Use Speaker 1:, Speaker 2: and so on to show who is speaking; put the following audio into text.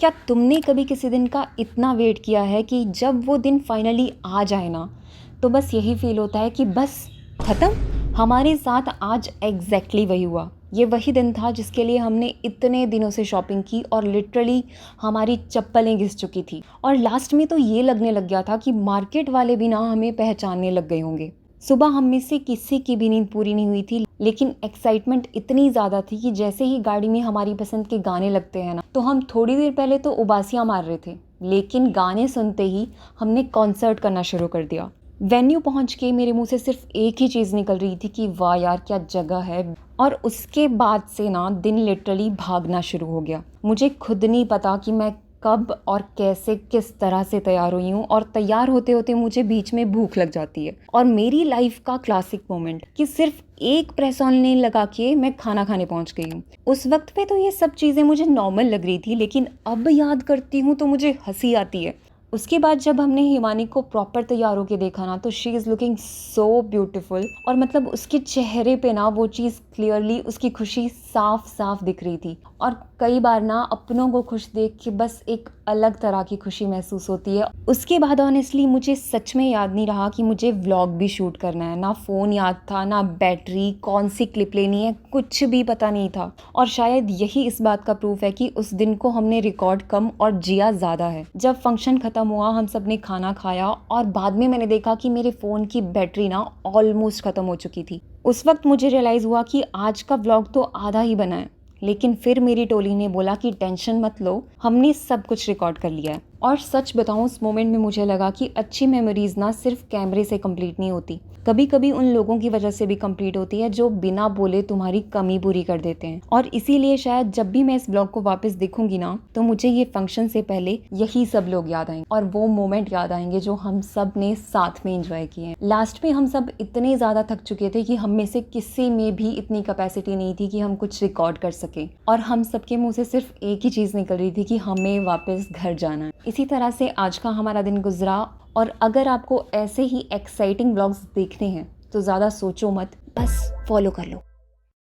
Speaker 1: क्या तुमने कभी किसी दिन का इतना वेट किया है कि जब वो दिन फाइनली आ जाए ना, तो बस यही फील होता है कि बस ख़त्म। हमारे साथ आज वही हुआ। ये वही दिन था जिसके लिए हमने इतने दिनों से शॉपिंग की और लिटरली हमारी चप्पलें घिस चुकी थी, और लास्ट में तो ये लगने लग गया था कि मार्केट वाले भी ना हमें पहचानने लग गए होंगे। सुबह हम में से किसी की भी नींद पूरी नहीं हुई थी, लेकिन एक्साइटमेंट इतनी ज़्यादा थी कि जैसे ही गाड़ी में हमारी पसंद के गाने लगते हैं ना, तो हम थोड़ी देर पहले तो उबासियाँ मार रहे थे, लेकिन गाने सुनते ही हमने कॉन्सर्ट करना शुरू कर दिया। वेन्यू पहुंच के मेरे मुंह से सिर्फ एक ही चीज़ निकल रही थी कि वाह यार क्या जगह है। और उसके बाद से ना दिन लिटरली भागना शुरू हो गया। मुझे खुद नहीं पता कि मैं कब और कैसे किस तरह से तैयार हुई हूँ, और तैयार होते होते मुझे बीच में भूख लग जाती है। और मेरी लाइफ का क्लासिक मोमेंट कि सिर्फ एक प्रेस ऑन नहीं लगा के मैं खाना खाने पहुंच गई हूँ। उस वक्त पे तो ये सब चीज़ें मुझे नॉर्मल लग रही थी, लेकिन अब याद करती हूँ तो मुझे हंसी आती है। उसके बाद जब हमने हिमानी को प्रॉपर तैयार होके देखा ना, तो she is looking so beautiful, और मतलब उसके चेहरे पे ना वो चीज़ क्लियरली, उसकी खुशी साफ साफ दिख रही थी। और कई बार ना अपनों को खुश देख के बस एक अलग तरह की खुशी महसूस होती है। उसके बाद ऑनेस्टली मुझे सच में याद नहीं रहा कि मुझे व्लॉग भी शूट करना है। ना फ़ोन याद था, ना बैटरी, कौन सी क्लिप लेनी है, कुछ भी पता नहीं था। और शायद यही इस बात का प्रूफ है कि उस दिन को हमने रिकॉर्ड कम और जिया ज़्यादा है। जब फंक्शन ख़त्म हुआ, हम सब ने खाना खाया, और बाद में मैंने देखा कि मेरे फ़ोन की बैटरी ना ऑलमोस्ट ख़त्म हो चुकी थी। उस वक्त मुझे रियलाइज़ हुआ कि आज का व्लॉग तो आधा ही बना है। लेकिन फिर मेरी टोली ने बोला कि टेंशन मत लो, हमने सब कुछ रिकॉर्ड कर लिया है। और सच बताऊं, उस मोमेंट में मुझे लगा कि अच्छी मेमोरीज ना सिर्फ कैमरे से कंप्लीट नहीं होती, कभी कभी उन लोगों की वजह से भी कंप्लीट होती है जो बिना बोले तुम्हारी कमी पूरी कर देते हैं। और इसीलिए शायद जब भी मैं इस ब्लॉग को वापस देखूंगी ना, तो मुझे ये फंक्शन से पहले यही सब लोग याद आएंगे, और वो मोमेंट याद आएंगे जो हम सब ने साथ में एंजॉय किए हैं। लास्ट में हम सब इतने ज़्यादा थक चुके थे कि हम में से किसी में भी इतनी कैपेसिटी नहीं थी कि हम कुछ रिकॉर्ड कर सकें, और हम सबके मुंह से सिर्फ एक ही चीज़ निकल रही थी कि हमें वापस घर जाना है। इसी तरह से आज का हमारा दिन गुजरा। और अगर आपको ऐसे ही एक्साइटिंग व्लॉग्स देखने हैं तो ज़्यादा सोचो मत, बस फॉलो कर लो।